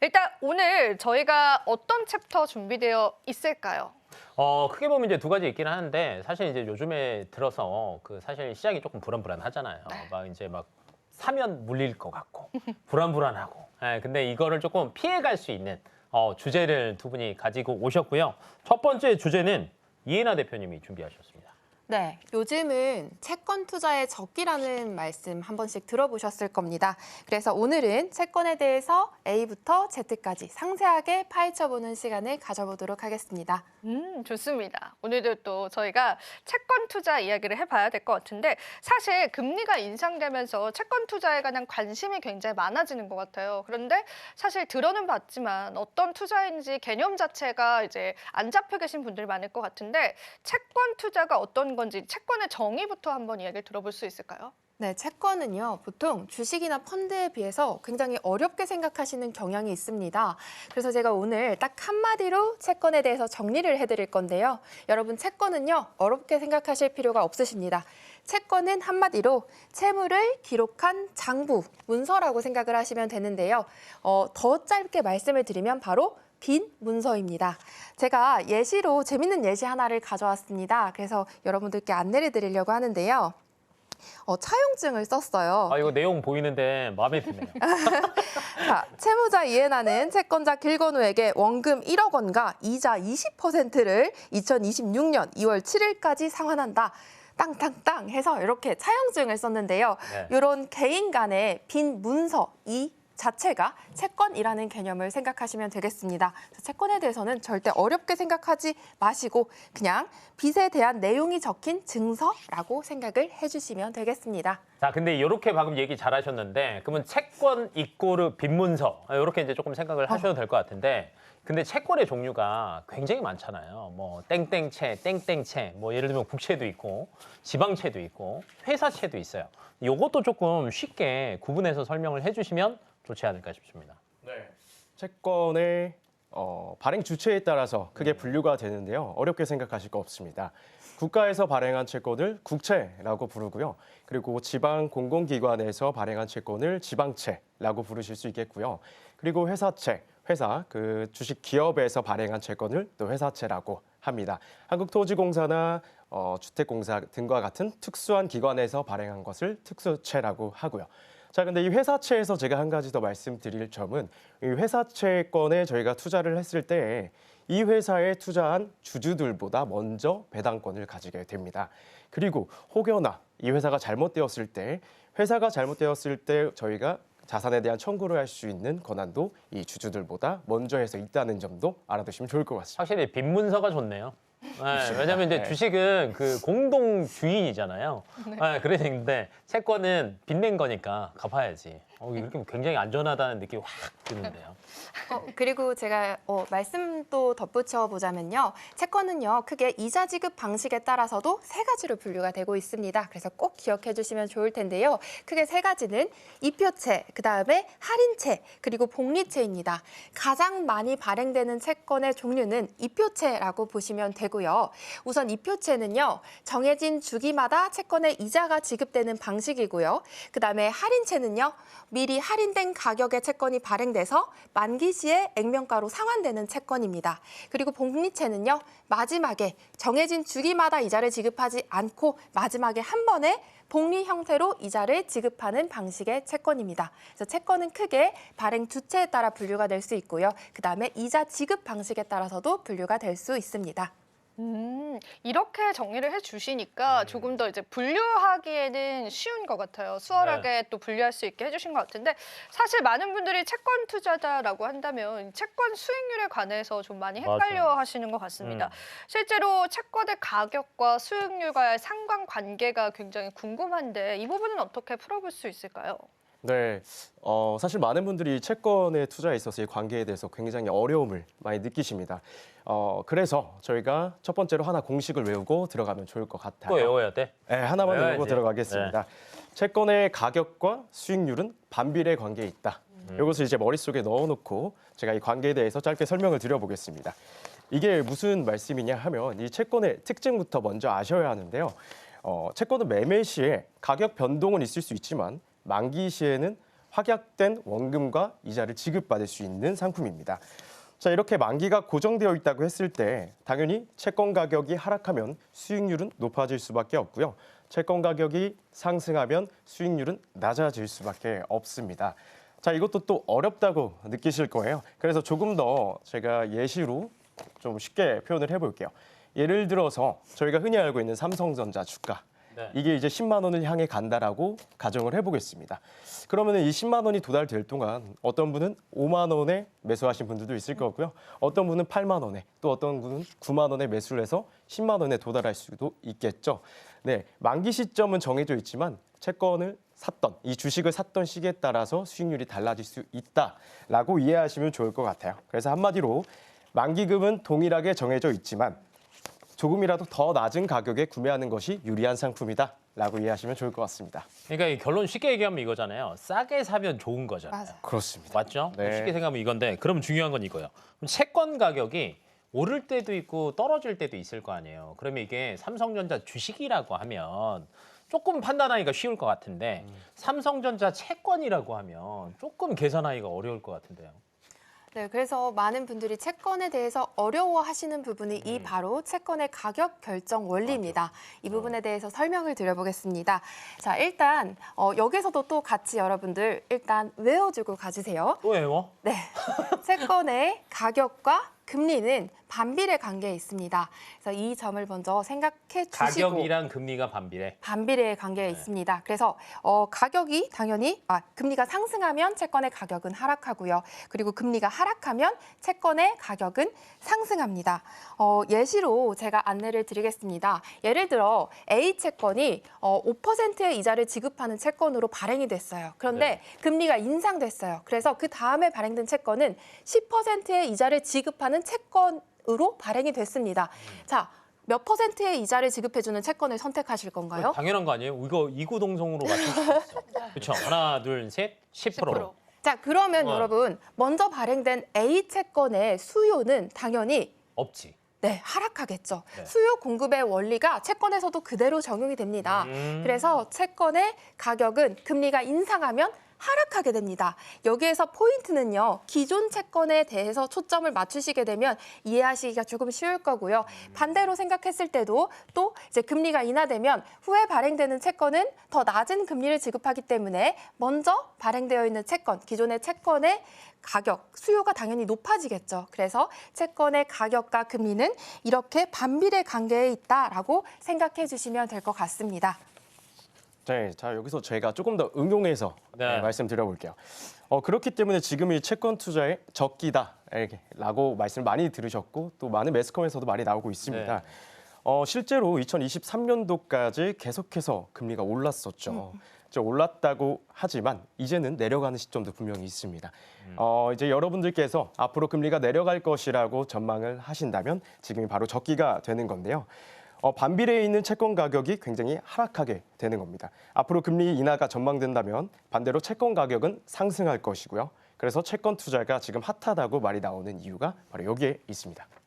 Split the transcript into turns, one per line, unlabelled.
일단 오늘 저희가 어떤 챕터 준비되어 있을까요?
크게 보면 이제 두 가지 있긴 하는데 사실 이제 요즘에 들어서 사실 시장이 조금 불안불안하잖아요. 막 사면 물릴 것 같고 불안불안하고. 근데 이거를 조금 피해갈 수 있는 주제를 두 분이 가지고 오셨고요. 첫 번째 주제는 이해나 대표님이 준비하셨습니다.
네, 요즘은 채권 투자의 적기라는 말씀 한 번씩 들어보셨을 겁니다. 그래서 오늘은 채권에 대해서 A부터 Z까지 상세하게 파헤쳐보는 시간을 가져보도록 하겠습니다.
좋습니다. 오늘도 또 저희가 채권 투자 이야기를 해봐야 될 것 같은데 사실 금리가 인상되면서 채권 투자에 관한 관심이 굉장히 많아지는 것 같아요. 그런데 사실 들어는 봤지만 어떤 투자인지 개념 자체가 이제 안 잡혀 계신 분들이 많을 것 같은데 채권 투자가 어떤 건지 채권의 정의부터 한번 이야기를 들어볼 수 있을까요?
네, 채권은요, 보통 주식이나 펀드에 비해서 굉장히 어렵게 생각하시는 경향이 있습니다. 그래서 제가 오늘 딱 한마디로 채권에 대해서 정리를 해드릴 건데요. 여러분, 채권은요, 어렵게 생각하실 필요가 없으십니다. 채권은 한마디로 채무를 기록한 장부, 문서라고 생각을 하시면 되는데요. 더 짧게 말씀을 드리면 바로 빈 문서입니다. 제가 예시로 재밌는 예시 하나를 가져왔습니다. 그래서 여러분들께 안내를 드리려고 하는데요. 차용증을 썼어요.
이거 내용 보이는데 마음에 드네요.
자, 채무자 이해나는 채권자 길건우에게 원금 1억 원과 이자 20%를 2026년 2월 7일까지 상환한다. 땅땅땅 해서 이렇게 차용증을 썼는데요.
네.
이런 개인 간의 빈 문서 이 자체가 채권이라는 개념을 생각하시면 되겠습니다. 채권에 대해서는 절대 어렵게 생각하지 마시고 그냥 빚에 대한 내용이 적힌 증서라고 생각을 해주시면 되겠습니다.
자, 근데 이렇게 방금 얘기 잘하셨는데 그러면 채권 이꼬르 빈문서 이렇게 이제 조금 생각을 하셔도 될 것 같은데 근데 채권의 종류가 굉장히 많잖아요. 뭐 땡땡채, 땡땡채, 뭐 예를 들면 국채도 있고 지방채도 있고 회사채도 있어요. 이것도 조금 쉽게 구분해서 설명을 해주시면 좋지 않을까 싶습니다.
네. 채권의 발행 주체에 따라서 크게 분류가 되는데요. 어렵게 생각하실 거 없습니다. 국가에서 발행한 채권을 국채라고 부르고요. 그리고 지방 공공기관에서 발행한 채권을 지방채라고 부르실 수 있겠고요. 그리고 회사채, 회사, 주식 기업에서 발행한 채권을 또 회사채라고 합니다. 한국토지공사나 주택공사 등과 같은 특수한 기관에서 발행한 것을 특수채라고 하고요. 자, 근데 이 회사채에서 제가 한 가지 더 말씀드릴 점은 이 회사채권에 저희가 투자를 했을 때 이 회사에 투자한 주주들보다 먼저 배당권을 가지게 됩니다. 그리고 혹여나 이 회사가 잘못되었을 때 저희가 자산에 대한 청구를 할 수 있는 권한도 이 주주들보다 먼저 해서 있다는 점도 알아두시면 좋을 것 같습니다.
확실히 빈문서가 좋네요. 네, 왜냐하면 이제 주식은 공동 주인이잖아요. 네, 그런데 채권은 빚낸 거니까 갚아야지. 이렇게 굉장히 안전하다는 느낌이 확 드는데요.
그리고 제가 말씀도 덧붙여 보자면요. 채권은요, 크게 이자 지급 방식에 따라서도 세 가지로 분류가 되고 있습니다. 그래서 꼭 기억해 주시면 좋을 텐데요. 크게 세 가지는 이표채, 그다음에 할인채, 그리고 복리채입니다. 가장 많이 발행되는 채권의 종류는 이표채라고 보시면 되고요. 우선 이표채는요, 정해진 주기마다 채권의 이자가 지급되는 방식이고요. 그다음에 할인채는요, 미리 할인된 가격의 채권이 발행돼서 만기 시에 액면가로 상환되는 채권입니다. 그리고 복리채는요, 마지막에 정해진 주기마다 이자를 지급하지 않고 마지막에 한 번에 복리 형태로 이자를 지급하는 방식의 채권입니다. 그래서 채권은 크게 발행 주체에 따라 분류가 될 수 있고요. 그다음에 이자 지급 방식에 따라서도 분류가 될 수 있습니다.
이렇게 정리를 해주시니까 조금 더 이제 분류하기에는 쉬운 것 같아요. 수월하게 또 분류할 수 있게 해주신 것 같은데 사실 많은 분들이 채권 투자자라고 한다면 채권 수익률에 관해서 좀 많이 헷갈려
맞아요.
하시는 것 같습니다. 실제로 채권의 가격과 수익률과의 상관관계가 굉장히 궁금한데 이 부분은 어떻게 풀어볼 수 있을까요?
네, 사실 많은 분들이 채권의 투자에 있어서 이 관계에 대해서 굉장히 어려움을 많이 느끼십니다. 그래서 저희가 첫 번째로 하나 공식을 외우고 들어가면 좋을 것 같아요.
또 외워야 돼?
네, 하나만 외우고
외워야지.
들어가겠습니다. 채권의 가격과 수익률은 반비례 관계에 있다. 이것을 이제 머릿속에 넣어놓고 제가 이 관계에 대해서 짧게 설명을 드려보겠습니다. 이게 무슨 말씀이냐 하면 이 채권의 특징부터 먼저 아셔야 하는데요. 채권은 매매 시에 가격 변동은 있을 수 있지만 만기 시에는 확약된 원금과 이자를 지급받을 수 있는 상품입니다. 자, 이렇게 만기가 고정되어 있다고 했을 때 당연히 채권 가격이 하락하면 수익률은 높아질 수밖에 없고요. 채권 가격이 상승하면 수익률은 낮아질 수밖에 없습니다. 자, 이것도 또 어렵다고 느끼실 거예요. 그래서 조금 더 제가 예시로 좀 쉽게 표현을 해볼게요. 예를 들어서 저희가 흔히 알고 있는 삼성전자 주가.
네.
이게 이제 10만 원을 향해 간다라고 가정을 해보겠습니다. 그러면 이 10만 원이 도달될 동안 어떤 분은 5만 원에 매수하신 분들도 있을 거고요. 어떤 분은 8만 원에, 또 어떤 분은 9만 원에 매수를 해서 10만 원에 도달할 수도 있겠죠. 네, 만기 시점은 정해져 있지만 채권을 샀던, 이 주식을 샀던 시기에 따라서 수익률이 달라질 수 있다라고 이해하시면 좋을 것 같아요. 그래서 한마디로 만기금은 동일하게 정해져 있지만 조금이라도 더 낮은 가격에 구매하는 것이 유리한 상품이다라고 이해하시면 좋을 것 같습니다.
그러니까 이 결론 쉽게 얘기하면 이거잖아요. 싸게 사면 좋은 거잖아요.
맞아요.
그렇습니다.
맞죠?
네.
쉽게 생각하면 이건데 그러면 중요한 건 이거예요. 그럼 채권 가격이 오를 때도 있고 떨어질 때도 있을 거 아니에요. 그러면 이게 삼성전자 주식이라고 하면 조금 판단하기가 쉬울 것 같은데 삼성전자 채권이라고 하면 조금 계산하기가 어려울 것 같은데요.
네, 그래서 많은 분들이 채권에 대해서 어려워하시는 부분이 이 바로 채권의 가격 결정 원리입니다. 이 부분에 대해서 설명을 드려보겠습니다. 자, 일단 여기서도 또 같이 여러분들 일단 외워주고 가주세요.
또 외워?
네, 채권의 가격과 금리는 반비례 관계에 있습니다. 그래서 이 점을 먼저 생각해 주시고
가격이랑 금리가 반비례.
반비례 관계에 있습니다. 그래서 가격이 당연히 금리가 상승하면 채권의 가격은 하락하고요. 그리고 금리가 하락하면 채권의 가격은 상승합니다. 예시로 제가 안내를 드리겠습니다. 예를 들어 A 채권이 5%의 이자를 지급하는 채권으로 발행이 됐어요. 그런데 금리가 인상됐어요. 그래서 그 다음에 발행된 채권은 10%의 이자를 지급하는 채권으로 발행이 됐습니다. 자, 몇 퍼센트의 이자를 지급해주는 채권을 선택하실 건가요?
당연한 거 아니에요? 이거 이구동성으로 맞출 수 있어. 그렇죠? 하나, 둘, 셋, 10%.
자, 그러면
어.
여러분 먼저 발행된 A 채권의 수요는 당연히
없지.
네, 하락하겠죠.
네.
수요 공급의 원리가 채권에서도 그대로 적용이 됩니다. 그래서 채권의 가격은 금리가 인상하면 하락하게 됩니다. 여기에서 포인트는요. 기존 채권에 대해서 초점을 맞추시게 되면 이해하시기가 조금 쉬울 거고요. 반대로 생각했을 때도 또 이제 금리가 인하되면 후에 발행되는 채권은 더 낮은 금리를 지급하기 때문에 먼저 발행되어 있는 채권, 기존의 채권의 가격, 수요가 당연히 높아지겠죠. 그래서 채권의 가격과 금리는 이렇게 반비례 관계에 있다라고 생각해 주시면 될 것 같습니다.
네, 자 여기서 제가 조금 더 응용해서
네.
말씀드려볼게요. 그렇기 때문에 지금 이 채권 투자의 적기다라고 말씀을 많이 들으셨고 또 많은 매스컴에서도 많이 나오고 있습니다.
네.
실제로 2023년도까지 계속해서 금리가 올랐었죠. 올랐다고 하지만 이제는 내려가는 시점도 분명히 있습니다. 이제 여러분들께서 앞으로 금리가 내려갈 것이라고 전망을 하신다면 지금이 바로 적기가 되는 건데요. 반비례에 있는 채권 가격이 굉장히 하락하게 되는 겁니다. 앞으로 금리 인하가 전망된다면 반대로 채권 가격은 상승할 것이고요. 그래서 채권 투자가 지금 핫하다고 말이 나오는 이유가 바로 여기에 있습니다.